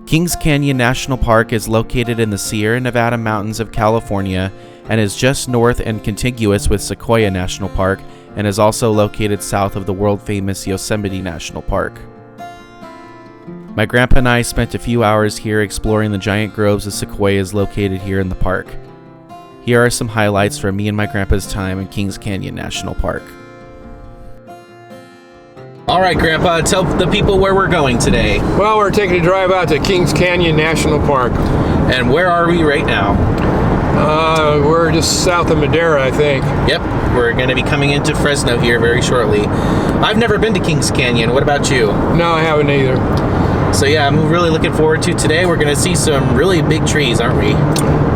Kings Canyon National Park is located in the Sierra Nevada mountains of California and is just north and contiguous with Sequoia National Park, and is also located south of the world-famous Yosemite National Park. My grandpa and I spent a few hours here exploring the giant groves of sequoias located here in the park. Here are some highlights from me and my grandpa's time in Kings Canyon National Park. All right, Grandpa, tell the people where we're going today. Well, we're taking a drive out to Kings Canyon National Park. And where are we right now? We're just south of Madera, I think. Yep, we're going to be coming into Fresno here very shortly. I've never been to Kings Canyon. What about you? No, I haven't either. So yeah, I'm really looking forward to today. We're going to see some really big trees, aren't we?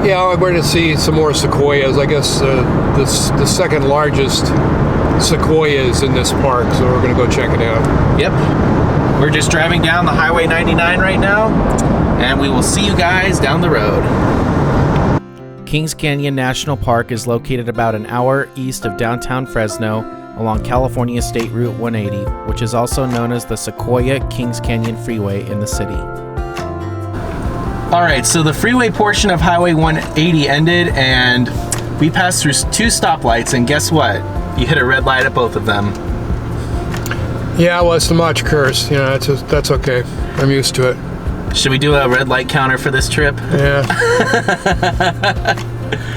Yeah, we're going to see some more sequoias. I guess the second largest sequoias in this park, so we're going to go check it out. Yep. We're just driving down the Highway 99 right now, and we will see you guys down the road. Kings Canyon National Park is located about an hour east of downtown Fresno along California State Route 180, which is also known as the Sequoia-Kings Canyon Freeway in the city. All right, so the freeway portion of Highway 180 ended, and we passed through two stoplights, and guess what? You hit a red light at both of them. Yeah, well, it's the Mach curse. You know, that's okay. I'm used to it. Should we do a red light counter for this trip? Yeah.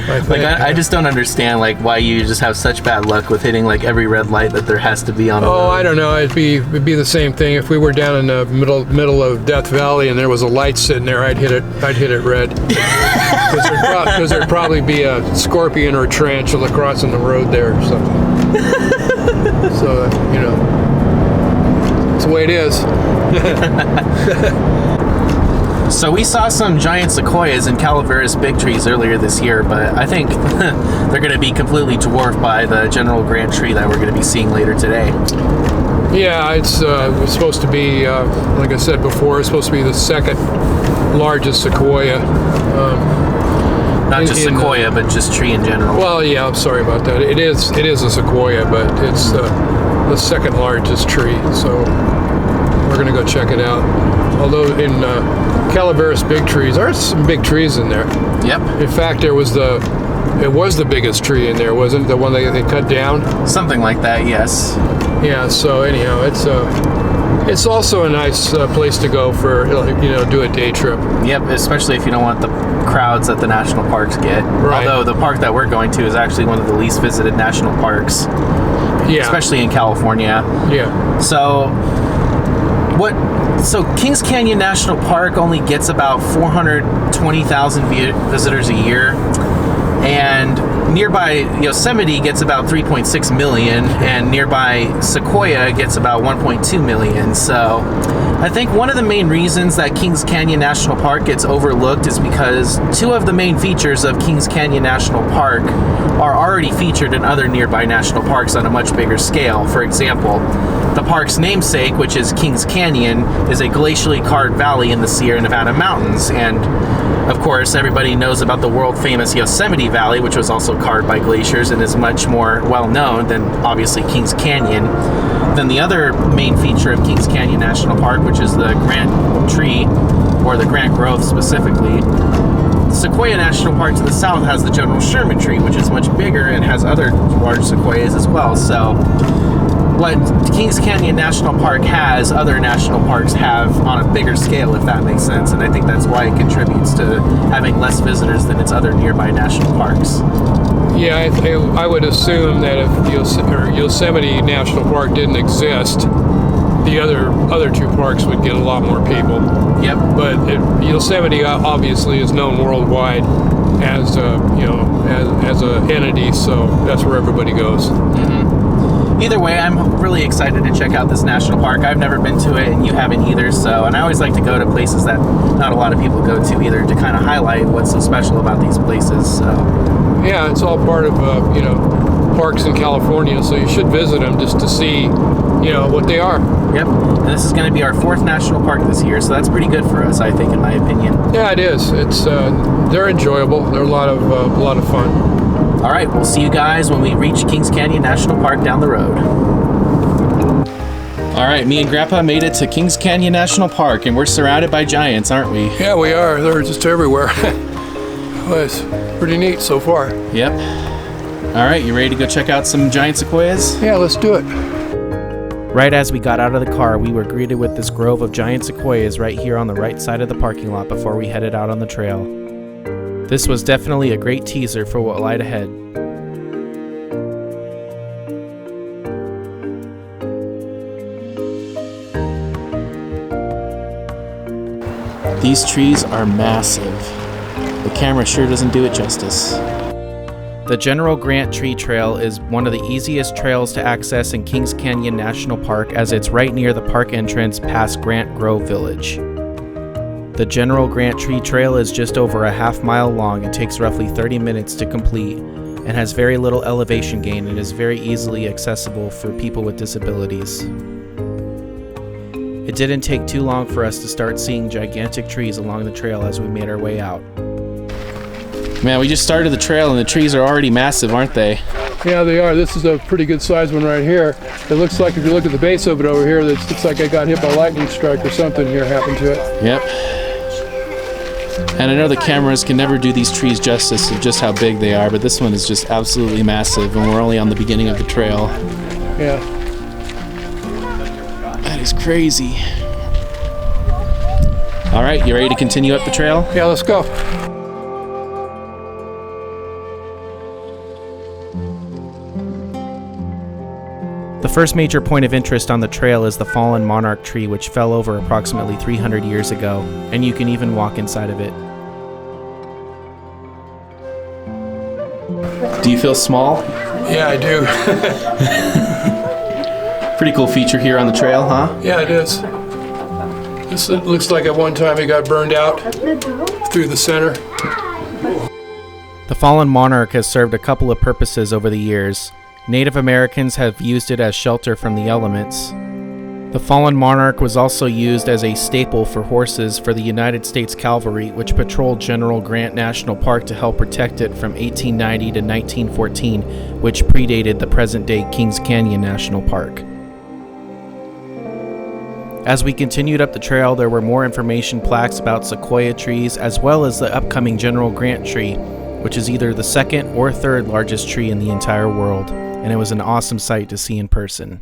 I just don't understand why you just have such bad luck with hitting every red light that there has to be on the road. I don't know. It'd be the same thing if we were down in the middle of Death Valley and there was a light sitting there. I'd hit it red. Because there'd probably be a scorpion or a tarantula crossing the road there or something. So you know, that's the way it is. So we saw some giant sequoias and Calaveras big trees earlier this year, but I think they're going to be completely dwarfed by the General Grant tree that we're going to be seeing later today. Yeah, it's supposed to be, like I said before, it's supposed to be the second largest sequoia. Not just sequoia, but just tree in general. Well, yeah, I'm sorry about that. It is a sequoia, but it's the second largest tree, so we're going to go check it out. Although in Calaveras big trees, there's some big trees in there. Yep. In fact, it was the biggest tree in there, wasn't it? The one they cut down? Something like that, yes. Yeah, so anyhow, it's also a nice place to go for, do a day trip. Yep, especially if you don't want the crowds that the national parks get. Right. Although the park that we're going to is actually one of the least visited national parks. Yeah. Especially in California. Yeah. So Kings Canyon National Park only gets about 420,000 visitors a year, and nearby Yosemite gets about 3.6 million, and nearby Sequoia gets about 1.2 million. So I think one of the main reasons that Kings Canyon National Park gets overlooked is because two of the main features of Kings Canyon National Park are already featured in other nearby national parks on a much bigger scale. For example, the park's namesake, which is Kings Canyon, is a glacially carved valley in the Sierra Nevada mountains. And of course, everybody knows about the world-famous Yosemite Valley, which was also carved by glaciers and is much more well-known than, obviously, Kings Canyon. Then the other main feature of Kings Canyon National Park, which is the Grant tree, or the Grant growth specifically. Sequoia National Park to the south has the General Sherman tree, which is much bigger and has other large sequoias as well. So what Kings Canyon National Park has, other national parks have on a bigger scale, if that makes sense. And I think that's why it contributes to having less visitors than its other nearby national parks. Yeah, I would assume that if Yosemite National Park didn't exist, the other two parks would get a lot more people. Yep. But Yosemite obviously is known worldwide as as an entity, so that's where everybody goes. Mm-hmm. Either way, I'm really excited to check out this national park. I've never been to it, and you haven't either. And I always like to go to places that not a lot of people go to either, to kind of highlight what's so special about these places. So yeah, it's all part of parks in California, so you should visit them just to see what they are. Yep. And this is going to be our 4th national park this year, so that's pretty good for us, I think, in my opinion. Yeah, it is. It's they're enjoyable. They're a lot of fun. All right, we'll see you guys when we reach Kings Canyon National Park down the road. All right, me and Grandpa made it to Kings Canyon National Park, and we're surrounded by giants, aren't we? Yeah, we are. They're just everywhere. Well, it's pretty neat so far. Yep. All right, you ready to go check out some giant sequoias? Yeah, let's do it. Right as we got out of the car, we were greeted with this grove of giant sequoias right here on the right side of the parking lot before we headed out on the trail. This was definitely a great teaser for what lied ahead. These trees are massive. The camera sure doesn't do it justice. The General Grant Tree Trail is one of the easiest trails to access in Kings Canyon National Park, as it's right near the park entrance past Grant Grove Village. The General Grant Tree Trail is just over a half-mile long and takes roughly 30 minutes to complete, and has very little elevation gain and is very easily accessible for people with disabilities. It didn't take too long for us to start seeing gigantic trees along the trail as we made our way out. Man, we just started the trail and the trees are already massive, aren't they? Yeah, they are. This is a pretty good sized one right here. It looks like, if you look at the base of it over here, it looks like I got hit by a lightning strike or something here happened to it. Yep. And I know the cameras can never do these trees justice of just how big they are, but this one is just absolutely massive, and we're only on the beginning of the trail. Yeah. That is crazy. All right, you ready to continue up the trail? Yeah, let's go. The first major point of interest on the trail is the fallen monarch tree, which fell over approximately 300 years ago, and you can even walk inside of it. Do you feel small? Yeah, I do. Pretty cool feature here on the trail, huh? Yeah, it is. This looks like at one time it got burned out through the center. The fallen monarch has served a couple of purposes over the years. Native Americans have used it as shelter from the elements. The fallen monarch was also used as a staple for horses for the United States Cavalry, which patrolled General Grant National Park to help protect it from 1890 to 1914, which predated the present-day Kings Canyon National Park. As we continued up the trail, there were more information plaques about sequoia trees, as well as the upcoming General Grant tree, which is either the second or third largest tree in the entire world, and it was an awesome sight to see in person.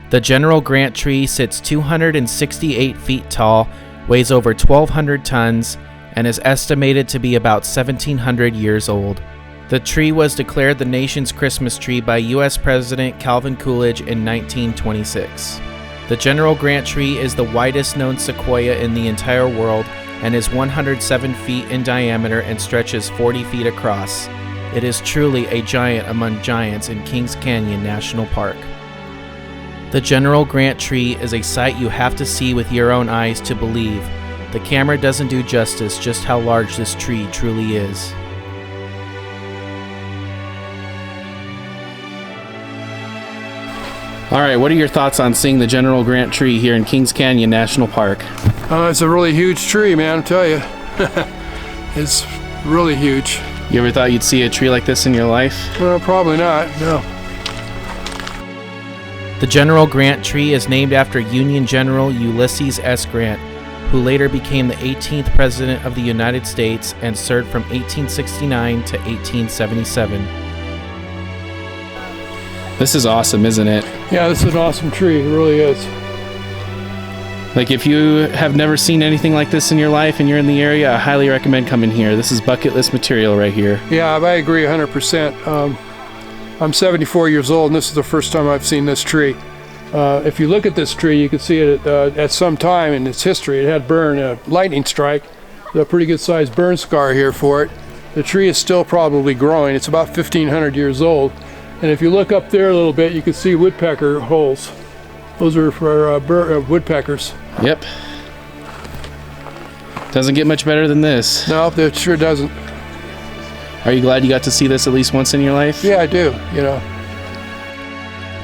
The General Grant tree sits 268 feet tall, weighs over 1,200 tons, and is estimated to be about 1,700 years old. The tree was declared the nation's Christmas tree by U.S. President Calvin Coolidge in 1926. The General Grant tree is the widest known sequoia in the entire world and is 107 feet in diameter and stretches 40 feet across. It is truly a giant among giants in Kings Canyon National Park. The General Grant tree is a sight you have to see with your own eyes to believe. The camera doesn't do justice just how large this tree truly is. All right, what are your thoughts on seeing the General Grant tree here in Kings Canyon National Park? It's a really huge tree, man, I'll tell you. It's really huge. You ever thought you'd see a tree like this in your life? Well, probably not, no. The General Grant tree is named after Union General Ulysses S. Grant, who later became the 18th President of the United States and served from 1869 to 1877. This is awesome, isn't it? Yeah, this is an awesome tree, it really is. Like, if you have never seen anything like this in your life and you're in the area, I highly recommend coming here. This is bucket list material right here. Yeah, I agree 100%. I'm 74 years old, and this is the first time I've seen this tree. If you look at this tree, you can see it at some time in its history. It had burned a lightning strike. There's a pretty good sized burn scar here for it. The tree is still probably growing. It's about 1,500 years old. And if you look up there a little bit, you can see woodpecker holes. Those are for woodpeckers. Yep. Doesn't get much better than this. No, it sure doesn't. Are you glad you got to see this at least once in your life? Yeah, I do, you know.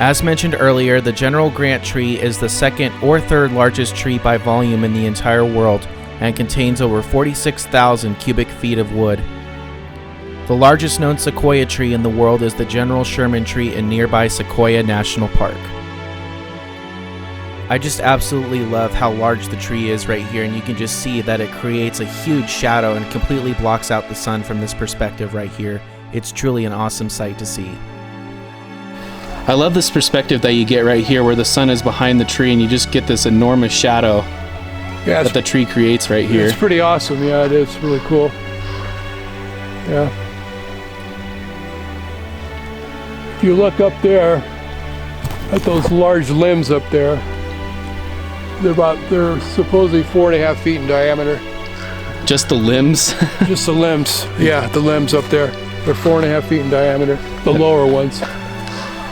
As mentioned earlier, the General Grant tree is the second or third largest tree by volume in the entire world and contains over 46,000 cubic feet of wood. The largest known sequoia tree in the world is the General Sherman tree in nearby Sequoia National Park. I just absolutely love how large the tree is right here, and you can just see that it creates a huge shadow and completely blocks out the sun from this perspective right here. It's truly an awesome sight to see. I love this perspective that you get right here where the sun is behind the tree and you just get this enormous shadow that the tree creates right here. It's pretty awesome. Yeah, it is really cool. Yeah. If you look up there at those large limbs up there, they're supposedly 4.5 feet in diameter. Just the limbs? Just the limbs. Yeah, the limbs up there. They're 4.5 feet in diameter. The lower ones.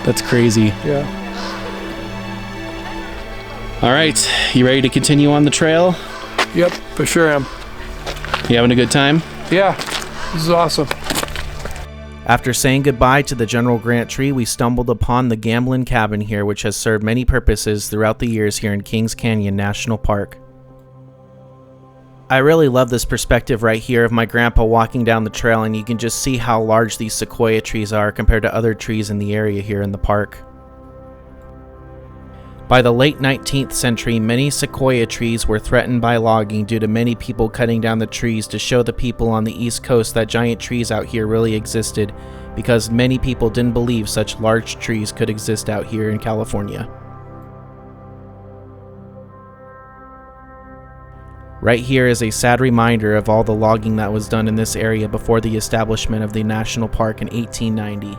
That's crazy. Yeah. All right, you ready to continue on the trail? Yep, for sure am. You having a good time? Yeah, this is awesome. After saying goodbye to the General Grant tree, we stumbled upon the Gamlin Cabin here, which has served many purposes throughout the years here in Kings Canyon National Park. I really love this perspective right here of my grandpa walking down the trail, and you can just see how large these sequoia trees are compared to other trees in the area here in the park. By the late 19th century, many sequoia trees were threatened by logging due to many people cutting down the trees to show the people on the East Coast that giant trees out here really existed, because many people didn't believe such large trees could exist out here in California. Right here is a sad reminder of all the logging that was done in this area before the establishment of the national park in 1890.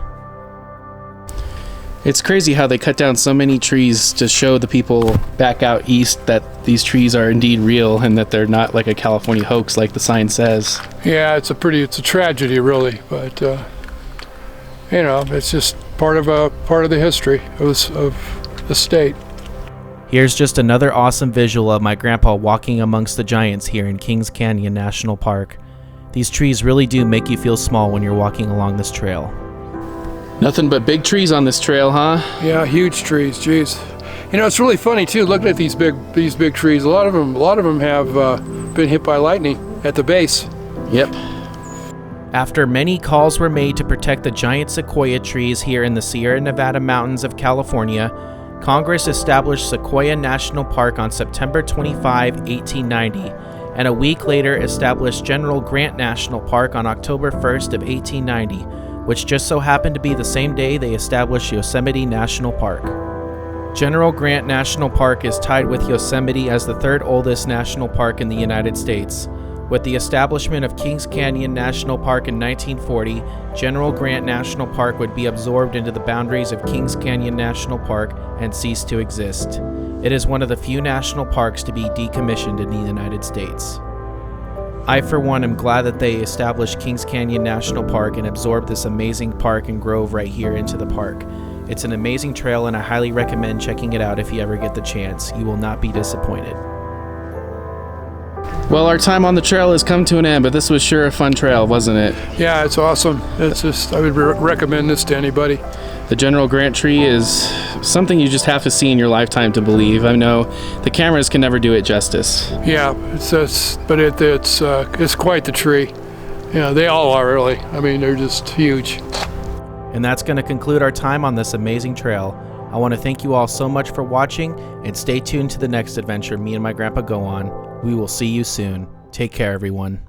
It's crazy how they cut down so many trees to show the people back out east that these trees are indeed real and that they're not like a California hoax like the sign says. Yeah, it's a tragedy really, but you know, it's just part of the history of the state. Here's just another awesome visual of my grandpa walking amongst the giants here in Kings Canyon National Park. These trees really do make you feel small when you're walking along this trail. Nothing but big trees on this trail, huh? Yeah, huge trees. Jeez, you know, it's really funny too. Looking at these big trees, a lot of them have been hit by lightning at the base. Yep. After many calls were made to protect the giant sequoia trees here in the Sierra Nevada mountains of California, Congress established Sequoia National Park on September 25, 1890, and a week later established General Grant National Park on October 1st of 1890. Which just so happened to be the same day they established Yosemite National Park. General Grant National Park is tied with Yosemite as the third oldest national park in the United States. With the establishment of Kings Canyon National Park in 1940, General Grant National Park would be absorbed into the boundaries of Kings Canyon National Park and cease to exist. It is one of the few national parks to be decommissioned in the United States. I, for one, am glad that they established Kings Canyon National Park and absorbed this amazing park and grove right here into the park. It's an amazing trail, and I highly recommend checking it out if you ever get the chance. You will not be disappointed. Well, our time on the trail has come to an end, but this was sure a fun trail, wasn't it? Yeah, it's awesome. It's just, I would recommend this to anybody. The General Grant tree is something you just have to see in your lifetime to believe. I know the cameras can never do it justice. Yeah, but it's quite the tree. Yeah, they all are really. I mean, they're just huge. And that's going to conclude our time on this amazing trail. I want to thank you all so much for watching, and stay tuned to the next adventure me and my grandpa go on. We will see you soon. Take care, everyone.